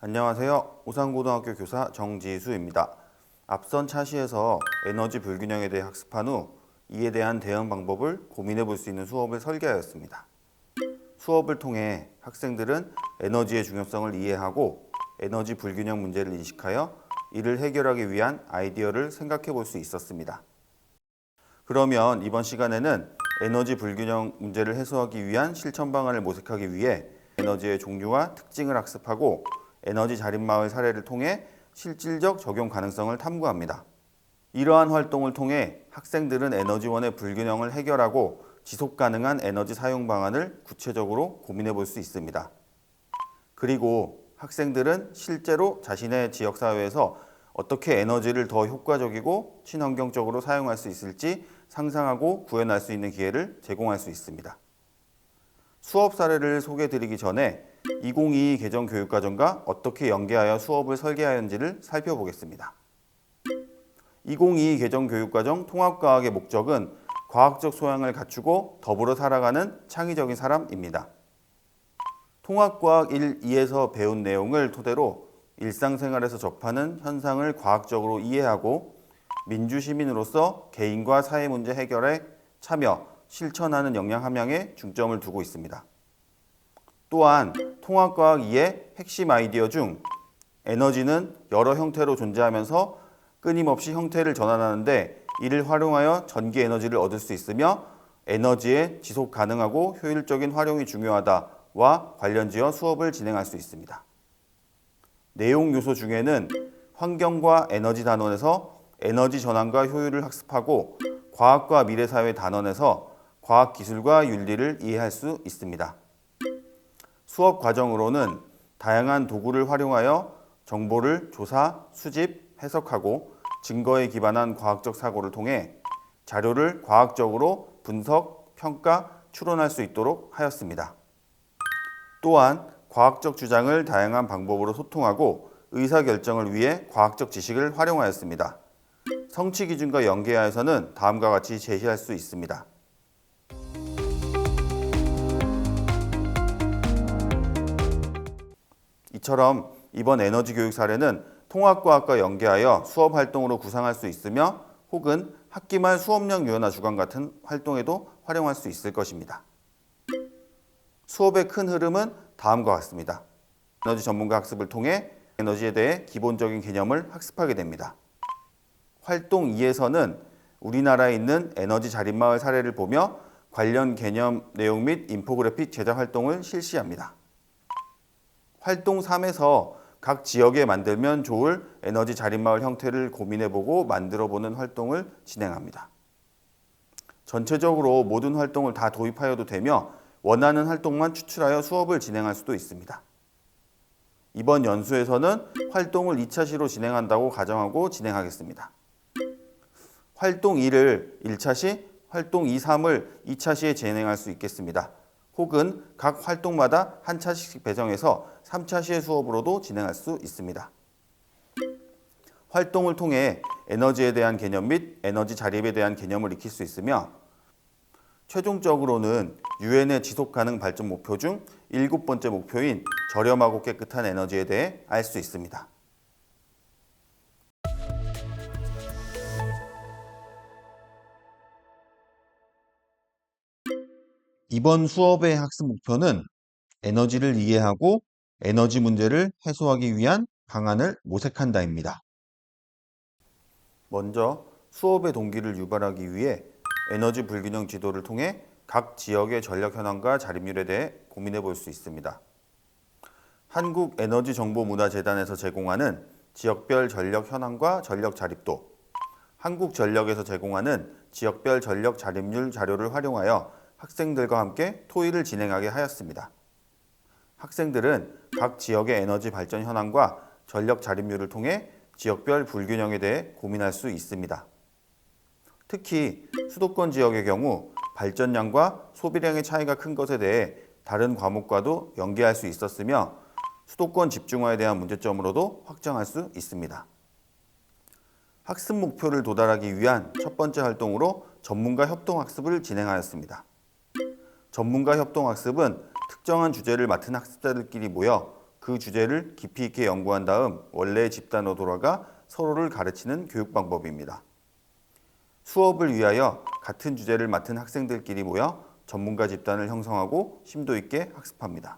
안녕하세요. 오산고등학교 교사 정지수입니다. 앞선 차시에서 에너지 불균형에 대해 학습한 후 이에 대한 대응 방법을 고민해 볼 수 있는 수업을 설계하였습니다. 수업을 통해 학생들은 에너지의 중요성을 이해하고 에너지 불균형 문제를 인식하여 이를 해결하기 위한 아이디어를 생각해 볼 수 있었습니다. 그러면 이번 시간에는 에너지 불균형 문제를 해소하기 위한 실천 방안을 모색하기 위해 에너지의 종류와 특징을 학습하고 에너지 자립마을 사례를 통해 실질적 적용 가능성을 탐구합니다. 이러한 활동을 통해 학생들은 에너지원의 불균형을 해결하고 지속 가능한 에너지 사용 방안을 구체적으로 고민해 볼 수 있습니다. 그리고 학생들은 실제로 자신의 지역사회에서 어떻게 에너지를 더 효과적이고 친환경적으로 사용할 수 있을지 상상하고 구현할 수 있는 기회를 제공할 수 있습니다. 수업 사례를 소개해 드리기 전에 2022 개정 교육과정과 어떻게 연계하여 수업을 설계하였는지를 살펴보겠습니다. 2022 개정 교육과정 통합과학의 목적은 과학적 소양을 갖추고 더불어 살아가는 창의적인 사람입니다. 통합과학 1, 2에서 배운 내용을 토대로 일상생활에서 접하는 현상을 과학적으로 이해하고 민주시민으로서 개인과 사회 문제 해결에 참여, 실천하는 역량 함양에 중점을 두고 있습니다. 또한 통합과학 2의 핵심 아이디어 중 에너지는 여러 형태로 존재하면서 끊임없이 형태를 전환하는데 이를 활용하여 전기 에너지를 얻을 수 있으며 에너지의 지속 가능하고 효율적인 활용이 중요하다와 관련지어 수업을 진행할 수 있습니다. 내용 요소 중에는 환경과 에너지 단원에서 에너지 전환과 효율을 학습하고 과학과 미래사회 단원에서 과학기술과 윤리를 이해할 수 있습니다. 수업 과정으로는 다양한 도구를 활용하여 정보를 조사, 수집, 해석하고 증거에 기반한 과학적 사고를 통해 자료를 과학적으로 분석, 평가, 추론할 수 있도록 하였습니다. 또한 과학적 주장을 다양한 방법으로 소통하고 의사결정을 위해 과학적 지식을 활용하였습니다. 성취 기준과 연계하여서는 다음과 같이 제시할 수 있습니다. 이처럼 이번 에너지 교육 사례는 통합과학과 연계하여 수업 활동으로 구상할 수 있으며 혹은 학기 말 수업령 유연화 주간 같은 활동에도 활용할 수 있을 것입니다. 수업의 큰 흐름은 다음과 같습니다. 에너지 전문가 학습을 통해 에너지에 대해 기본적인 개념을 학습하게 됩니다. 활동 2에서는 우리나라에 있는 에너지 자립마을 사례를 보며 관련 개념 내용 및 인포그래픽 제작 활동을 실시합니다. 활동 3에서 각 지역에 만들면 좋을 에너지 자립마을 형태를 고민해보고 만들어보는 활동을 진행합니다. 전체적으로 모든 활동을 다 도입하여도 되며 원하는 활동만 추출하여 수업을 진행할 수도 있습니다. 이번 연수에서는 활동을 2차 시로 진행한다고 가정하고 진행하겠습니다. 활동 2를 1차 시, 활동 2, 3을 2차 시에 진행할 수 있겠습니다. 혹은 각 활동마다 한 차씩 배정해서 3차 시의 수업으로도 진행할 수 있습니다. 활동을 통해 에너지에 대한 개념 및 에너지 자립에 대한 개념을 익힐 수 있으며 최종적으로는 유엔의 지속가능 발전 목표 중 7번째 목표인 저렴하고 깨끗한 에너지에 대해 알 수 있습니다. 이번 수업의 학습 목표는 에너지를 이해하고 에너지 문제를 해소하기 위한 방안을 모색한다입니다. 먼저 수업의 동기를 유발하기 위해 에너지 불균형 지도를 통해 각 지역의 전력 현황과 자립률에 대해 고민해 볼 수 있습니다. 한국에너지정보문화재단에서 제공하는 지역별 전력 현황과 전력 자립도, 한국전력에서 제공하는 지역별 전력 자립률 자료를 활용하여 학생들과 함께 토의를 진행하게 하였습니다. 학생들은 각 지역의 에너지 발전 현황과 전력 자립률을 통해 지역별 불균형에 대해 고민할 수 있습니다. 특히 수도권 지역의 경우 발전량과 소비량의 차이가 큰 것에 대해 다른 과목과도 연계할 수 있었으며 수도권 집중화에 대한 문제점으로도 확정할 수 있습니다. 학습 목표를 도달하기 위한 첫 번째 활동으로 전문가 협동학습을 진행하였습니다. 전문가 협동학습은 특정한 주제를 맡은 학습자들끼리 모여 그 주제를 깊이 있게 연구한 다음 원래의 집단으로 돌아가 서로를 가르치는 교육 방법입니다. 수업을 위하여 같은 주제를 맡은 학생들끼리 모여 전문가 집단을 형성하고 심도 있게 학습합니다.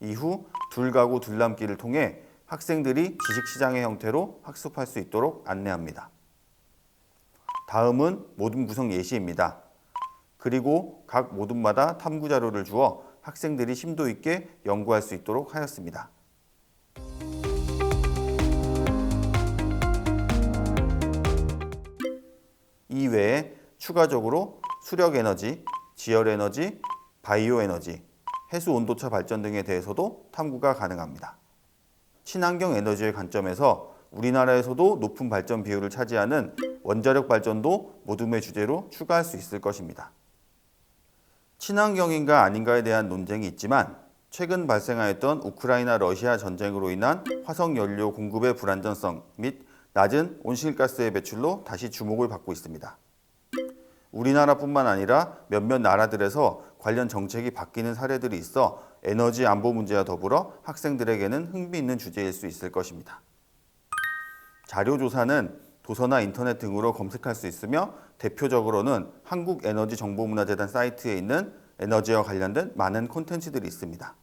이후 둘가구 둘남기를 통해 학생들이 지식시장의 형태로 학습할 수 있도록 안내합니다. 다음은 모둠 구성 예시입니다. 그리고 각 모둠마다 탐구 자료를 주어 학생들이 심도 있게 연구할 수 있도록 하였습니다. 이외에 추가적으로 수력에너지, 지열에너지, 바이오에너지, 해수온도차 발전 등에 대해서도 탐구가 가능합니다. 친환경 에너지의 관점에서 우리나라에서도 높은 발전 비율을 차지하는 원자력 발전도 모둠의 주제로 추가할 수 있을 것입니다. 친환경인가 아닌가에 대한 논쟁이 있지만 최근 발생하였던 우크라이나 러시아 전쟁으로 인한 화석 연료 공급의 불안전성 및 낮은 온실가스의 배출로 다시 주목을 받고 있습니다. 우리나라뿐만 아니라 몇몇 나라들에서 관련 정책이 바뀌는 사례들이 있어 에너지 안보 문제와 더불어 학생들에게는 흥미있는 주제일 수 있을 것입니다. 자료조사는 도서나 인터넷 등으로 검색할 수 있으며 대표적으로는 한국에너지정보문화재단 사이트에 있는 에너지와 관련된 많은 콘텐츠들이 있습니다.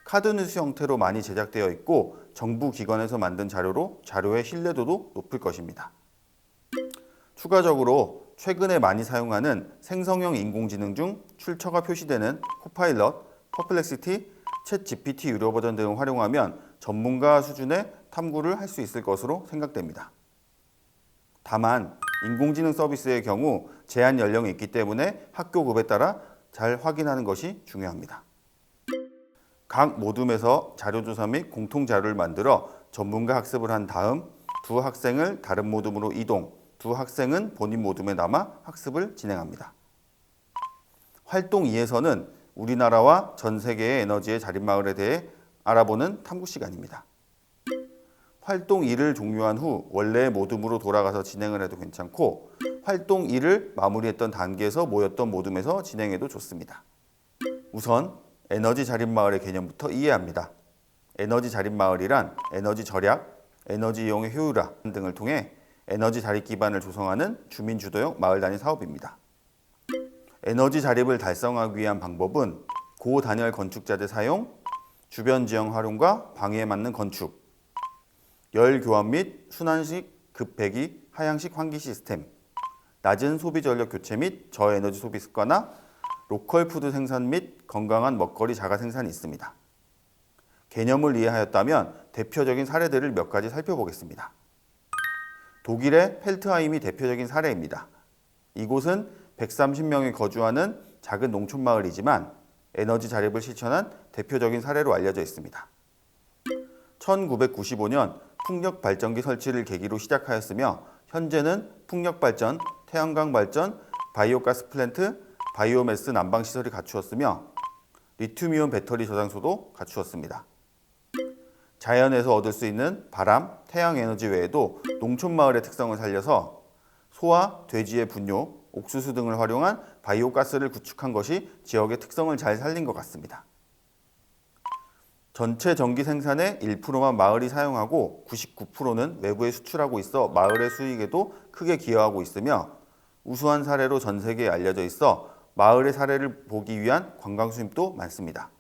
카드뉴스 형태로 많이 제작되어 있고 정부 기관에서 만든 자료로 자료의 신뢰도도 높을 것입니다. 추가적으로 최근에 많이 사용하는 생성형 인공지능 중 출처가 표시되는 코파일럿, 퍼플렉시티, 챗 GPT 유료 버전 등을 활용하면 전문가 수준의 탐구를 할 수 있을 것으로 생각됩니다. 다만 인공지능 서비스의 경우 제한 연령이 있기 때문에 학교급에 따라 잘 확인하는 것이 중요합니다. 각 모둠에서 자료조사 및 공통자료를 만들어 전문가 학습을 한 다음 두 학생을 다른 모둠으로 이동, 두 학생은 본인 모둠에 남아 학습을 진행합니다. 활동 2에서는 우리나라와 전 세계의 에너지의 자립마을에 대해 알아보는 탐구 시간입니다. 활동 2를 종료한 후 원래의 모둠으로 돌아가서 진행을 해도 괜찮고 활동 2를 마무리했던 단계에서 모였던 모둠에서 진행해도 좋습니다. 우선 에너지 자립마을의 개념부터 이해합니다. 에너지 자립마을이란 에너지 절약, 에너지 이용의 효율화 등을 통해 에너지 자립 기반을 조성하는 주민 주도형 마을 단위 사업입니다. 에너지 자립을 달성하기 위한 방법은 고단열 건축자재 사용, 주변 지형 활용과 방해에 맞는 건축, 열 교환 및 순환식 급배기 하향식 환기 시스템, 낮은 소비 전력 교체 및 저에너지 소비 습관화, 로컬 푸드 생산 및 건강한 먹거리 자가 생산이 있습니다. 개념을 이해하였다면 대표적인 사례들을 몇 가지 살펴보겠습니다. 독일의 펠트하임이 대표적인 사례입니다. 이곳은 130명이 거주하는 작은 농촌 마을이지만 에너지 자립을 실천한 대표적인 사례로 알려져 있습니다. 1995년 풍력 발전기 설치를 계기로 시작하였으며 현재는 풍력 발전, 태양광 발전, 바이오가스 플랜트, 바이오매스 난방 시설이 갖추었으며 리튬이온 배터리 저장소도 갖추었습니다. 자연에서 얻을 수 있는 바람, 태양 에너지 외에도 농촌 마을의 특성을 살려서 소와 돼지의 분뇨, 옥수수 등을 활용한 바이오가스를 구축한 것이 지역의 특성을 잘 살린 것 같습니다. 전체 전기 생산의 1%만 마을이 사용하고 99%는 외부에 수출하고 있어 마을의 수익에도 크게 기여하고 있으며 우수한 사례로 전 세계에 알려져 있어 마을의 사례를 보기 위한 관광 수입도 많습니다.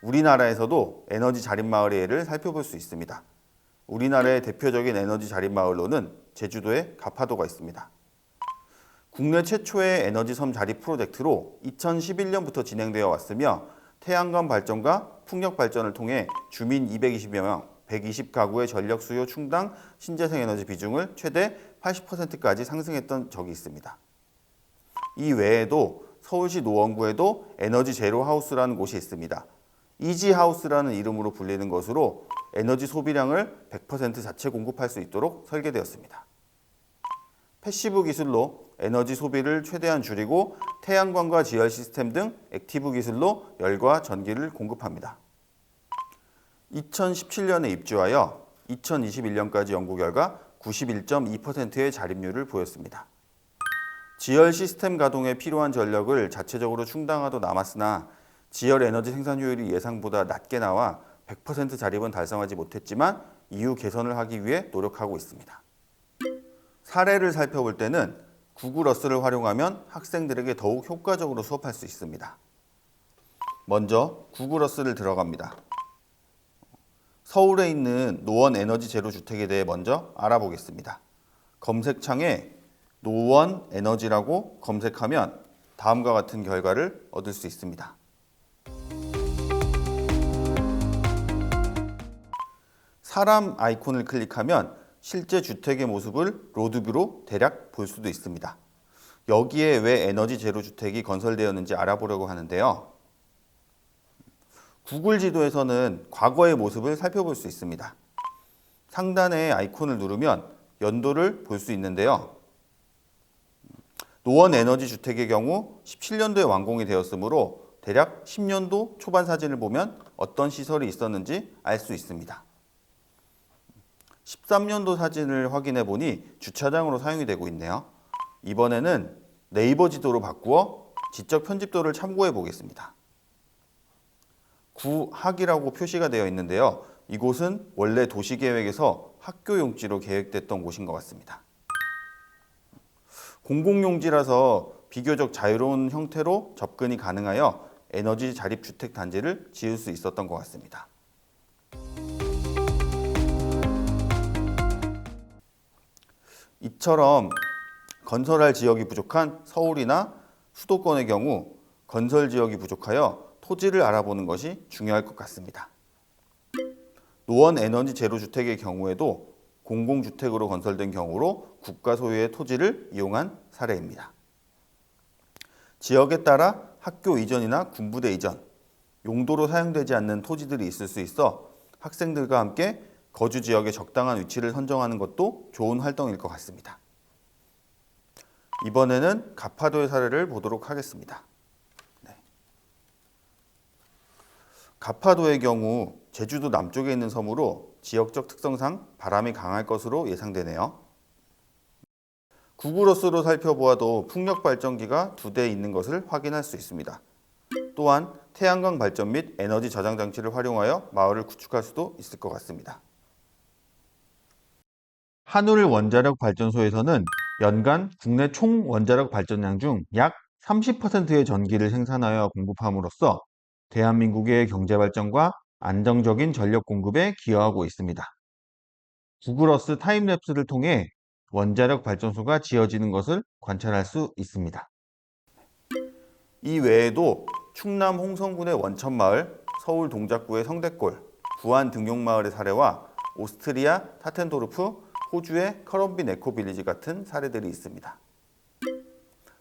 우리나라에서도 에너지 자립마을의 예를 살펴볼 수 있습니다. 우리나라의 대표적인 에너지 자립마을로는 제주도의 가파도가 있습니다. 국내 최초의 에너지 섬 자립 프로젝트로 2011년부터 진행되어 왔으며 태양광 발전과 풍력 발전을 통해 주민 220여 명, 120가구의 전력 수요 충당 신재생 에너지 비중을 최대 80%까지 상승했던 적이 있습니다. 이 외에도 서울시 노원구에도 에너지 제로 하우스라는 곳이 있습니다. 이지 하우스라는 이름으로 불리는 것으로 에너지 소비량을 100% 자체 공급할 수 있도록 설계되었습니다. 패시브 기술로 에너지 소비를 최대한 줄이고 태양광과 지열 시스템 등 액티브 기술로 열과 전기를 공급합니다. 2017년에 입주하여 2021년까지 연구 결과 91.2%의 자립률을 보였습니다. 지열 시스템 가동에 필요한 전력을 자체적으로 충당하도 남았으나 지열 에너지 생산 효율이 예상보다 낮게 나와 100% 자립은 달성하지 못했지만 이후 개선을 하기 위해 노력하고 있습니다. 사례를 살펴볼 때는 구글어스를 활용하면 학생들에게 더욱 효과적으로 수업할 수 있습니다. 먼저 구글어스를 들어갑니다. 서울에 있는 노원 에너지 제로 주택에 대해 먼저 알아보겠습니다. 검색창에 노원 에너지라고 검색하면 다음과 같은 결과를 얻을 수 있습니다. 사람 아이콘을 클릭하면 실제 주택의 모습을 로드뷰로 대략 볼 수도 있습니다. 여기에 왜 에너지 제로 주택이 건설되었는지 알아보려고 하는데요. 구글 지도에서는 과거의 모습을 살펴볼 수 있습니다. 상단의 아이콘을 누르면 연도를 볼 수 있는데요. 노원 에너지 주택의 경우 17년도에 완공이 되었으므로 대략 10년도 초반 사진을 보면 어떤 시설이 있었는지 알 수 있습니다. 13년도 사진을 확인해 보니 주차장으로 사용이 되고 있네요. 이번에는 네이버 지도로 바꾸어 지적 편집도를 참고해 보겠습니다. 구학이라고 표시가 되어 있는데요. 이곳은 원래 도시계획에서 학교 용지로 계획됐던 곳인 것 같습니다. 공공용지라서 비교적 자유로운 형태로 접근이 가능하여 에너지 자립주택 단지를 지을 수 있었던 것 같습니다. 이처럼 건설할 지역이 부족한 서울이나 수도권의 경우 건설 지역이 부족하여 토지를 알아보는 것이 중요할 것 같습니다. 노원 에너지 제로 주택의 경우에도 공공주택으로 건설된 경우로 국가 소유의 토지를 이용한 사례입니다. 지역에 따라 학교 이전이나 군부대 이전, 용도로 사용되지 않는 토지들이 있을 수 있어 학생들과 함께 거주 지역의 적당한 위치를 선정하는 것도 좋은 활동일 것 같습니다. 이번에는 가파도의 사례를 보도록 하겠습니다. 가파도의 경우 제주도 남쪽에 있는 섬으로 지역적 특성상 바람이 강할 것으로 예상되네요. 구글어스로 살펴보아도 풍력 발전기가 2대 있는 것을 확인할 수 있습니다. 또한 태양광 발전 및 에너지 저장 장치를 활용하여 마을을 구축할 수도 있을 것 같습니다. 한울 원자력 발전소에서는 연간 국내 총 원자력 발전량 중 약 30%의 전기를 생산하여 공급함으로써 대한민국의 경제 발전과 안정적인 전력 공급에 기여하고 있습니다. 구글어스 타임랩스를 통해 원자력 발전소가 지어지는 것을 관찰할 수 있습니다. 이 외에도 충남 홍성군의 원천마을, 서울 동작구의 성대골, 부안 등용마을의 사례와 오스트리아 타텐도르프, 호주의 커럼빈 에코빌리지 같은 사례들이 있습니다.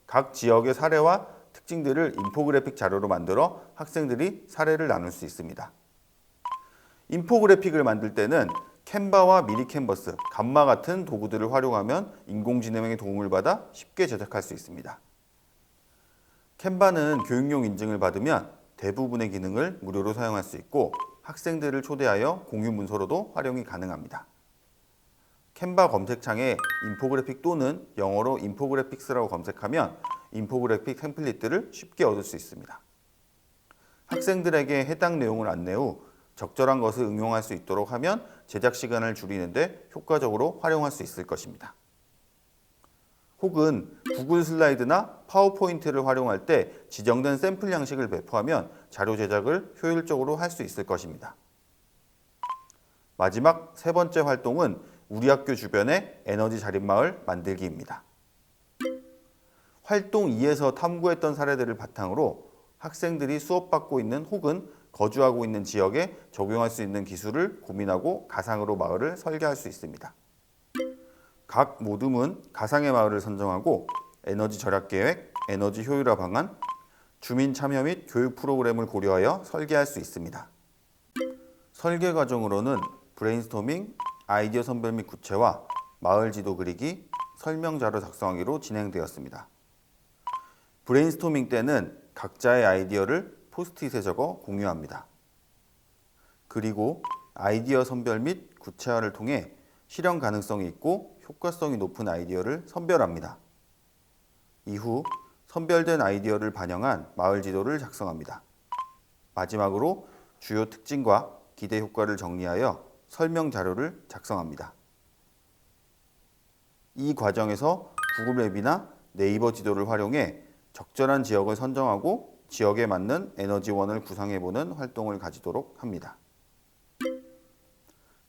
각 지역의 사례와 특징들을 인포그래픽 자료로 만들어 학생들이 사례를 나눌 수 있습니다. 인포그래픽을 만들 때는 캔바와 미니캔버스, 감마 같은 도구들을 활용하면 인공지능의 도움을 받아 쉽게 제작할 수 있습니다. 캔바는 교육용 인증을 받으면 대부분의 기능을 무료로 사용할 수 있고 학생들을 초대하여 공유 문서로도 활용이 가능합니다. 캔바 검색창에 인포그래픽 또는 영어로 인포그래픽스라고 검색하면 인포그래픽 템플릿들을 쉽게 얻을 수 있습니다. 학생들에게 해당 내용을 안내 후 적절한 것을 응용할 수 있도록 하면 제작 시간을 줄이는데 효과적으로 활용할 수 있을 것입니다. 혹은 구글 슬라이드나 파워포인트를 활용할 때 지정된 샘플 양식을 배포하면 자료 제작을 효율적으로 할 수 있을 것입니다. 마지막 세 번째 활동은 우리 학교 주변의 에너지 자립마을 만들기입니다. 활동 2에서 탐구했던 사례들을 바탕으로 학생들이 수업받고 있는 혹은 거주하고 있는 지역에 적용할 수 있는 기술을 고민하고 가상으로 마을을 설계할 수 있습니다. 각 모둠은 가상의 마을을 선정하고 에너지 절약 계획, 에너지 효율화 방안, 주민 참여 및 교육 프로그램을 고려하여 설계할 수 있습니다. 설계 과정으로는 브레인스토밍, 아이디어 선별 및 구체화, 마을 지도 그리기, 설명 자료 작성하기로 진행되었습니다. 브레인스토밍 때는 각자의 아이디어를 포스트잇에 적어 공유합니다. 그리고 아이디어 선별 및 구체화를 통해 실현 가능성이 있고 효과성이 높은 아이디어를 선별합니다. 이후 선별된 아이디어를 반영한 마을 지도를 작성합니다. 마지막으로 주요 특징과 기대 효과를 정리하여 설명 자료를 작성합니다. 이 과정에서 구글 맵이나 네이버 지도를 활용해 적절한 지역을 선정하고 지역에 맞는 에너지원을 구상해보는 활동을 가지도록 합니다.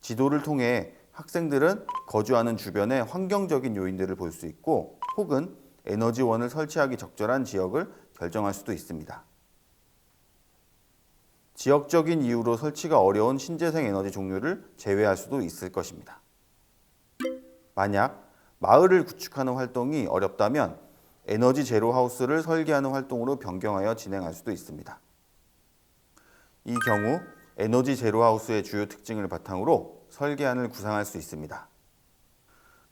지도를 통해 학생들은 거주하는 주변의 환경적인 요인들을 볼 수 있고 혹은 에너지원을 설치하기 적절한 지역을 결정할 수도 있습니다. 지역적인 이유로 설치가 어려운 신재생 에너지 종류를 제외할 수도 있을 것입니다. 만약 마을을 구축하는 활동이 어렵다면 에너지 제로 하우스를 설계하는 활동으로 변경하여 진행할 수도 있습니다. 이 경우 에너지 제로 하우스의 주요 특징을 바탕으로 설계안을 구상할 수 있습니다.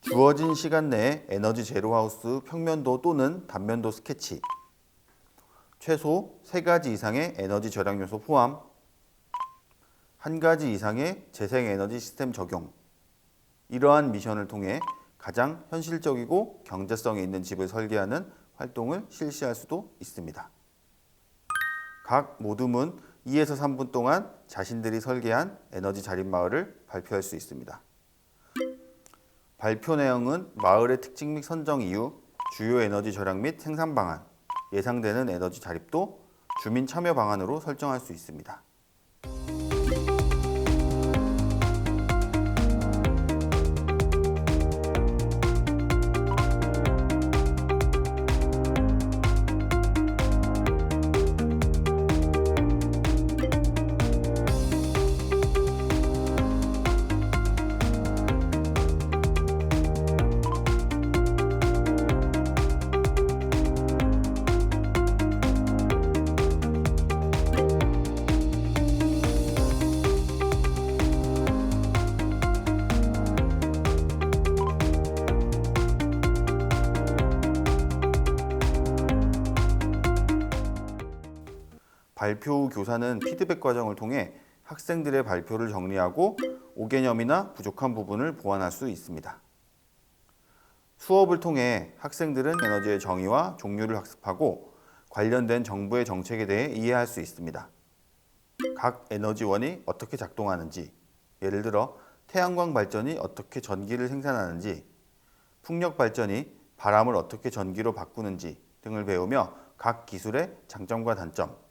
주어진 시간 내에 에너지 제로 하우스 평면도 또는 단면도 스케치, 최소 3가지 이상의 에너지 절약 요소 포함, 1가지 이상의 재생 에너지 시스템 적용. 이러한 미션을 통해 가장 현실적이고 경제성이 있는 집을 설계하는 활동을 실시할 수도 있습니다. 각 모둠은 2에서 3분 동안 자신들이 설계한 에너지 자립 마을을 발표할 수 있습니다. 발표 내용은 마을의 특징 및 선정 이유, 주요 에너지 절약 및 생산 방안, 예상되는 에너지 자립도, 주민 참여 방안으로 설정할 수 있습니다. 발표 후 교사는 피드백 과정을 통해 학생들의 발표를 정리하고 오개념이나 부족한 부분을 보완할 수 있습니다. 수업을 통해 학생들은 에너지의 정의와 종류를 학습하고 관련된 정부의 정책에 대해 이해할 수 있습니다. 각 에너지원이 어떻게 작동하는지, 예를 들어 태양광 발전이 어떻게 전기를 생산하는지, 풍력 발전이 바람을 어떻게 전기로 바꾸는지 등을 배우며 각 기술의 장점과 단점,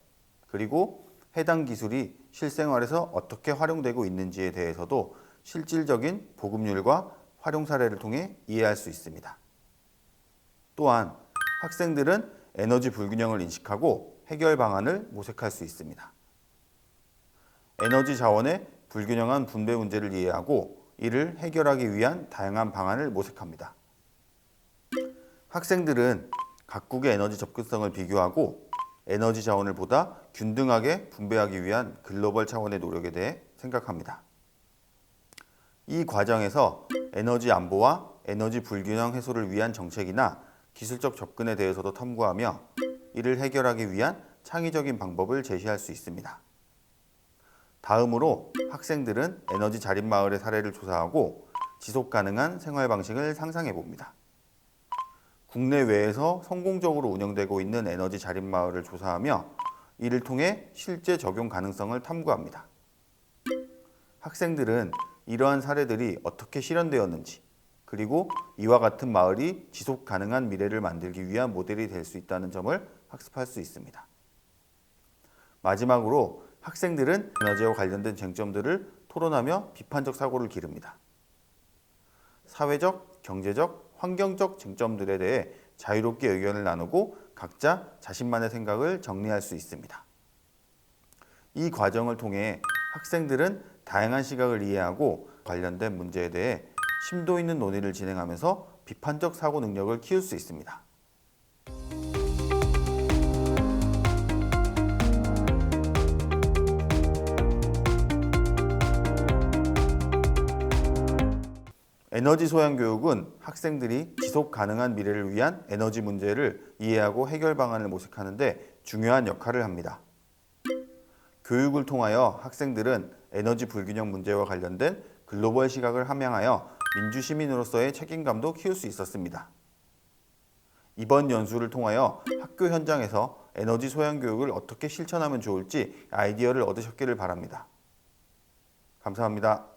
그리고 해당 기술이 실생활에서 어떻게 활용되고 있는지에 대해서도 실질적인 보급률과 활용 사례를 통해 이해할 수 있습니다. 또한 학생들은 에너지 불균형을 인식하고 해결 방안을 모색할 수 있습니다. 에너지 자원의 불균형한 분배 문제를 이해하고 이를 해결하기 위한 다양한 방안을 모색합니다. 학생들은 각국의 에너지 접근성을 비교하고 에너지 자원을 보다 균등하게 분배하기 위한 글로벌 차원의 노력에 대해 생각합니다. 이 과정에서 에너지 안보와 에너지 불균형 해소를 위한 정책이나 기술적 접근에 대해서도 탐구하며 이를 해결하기 위한 창의적인 방법을 제시할 수 있습니다. 다음으로 학생들은 에너지 자립 마을의 사례를 조사하고 지속 가능한 생활 방식을 상상해 봅니다. 국내외에서 성공적으로 운영되고 있는 에너지 자립 마을을 조사하며 이를 통해 실제 적용 가능성을 탐구합니다. 학생들은 이러한 사례들이 어떻게 실현되었는지, 그리고 이와 같은 마을이 지속 가능한 미래를 만들기 위한 모델이 될 수 있다는 점을 학습할 수 있습니다. 마지막으로 학생들은 에너지와 관련된 쟁점들을 토론하며 비판적 사고를 기릅니다. 사회적, 경제적, 환경적 쟁점들에 대해 자유롭게 의견을 나누고 각자 자신만의 생각을 정리할 수 있습니다. 이 과정을 통해 학생들은 다양한 시각을 이해하고 관련된 문제에 대해 심도 있는 논의를 진행하면서 비판적 사고 능력을 키울 수 있습니다. 에너지 소양 교육은 학생들이 지속 가능한 미래를 위한 에너지 문제를 이해하고 해결 방안을 모색하는 데 중요한 역할을 합니다. 교육을 통하여 학생들은 에너지 불균형 문제와 관련된 글로벌 시각을 함양하여 민주시민으로서의 책임감도 키울 수 있었습니다. 이번 연수를 통하여 학교 현장에서 에너지 소양 교육을 어떻게 실천하면 좋을지 아이디어를 얻으셨기를 바랍니다. 감사합니다.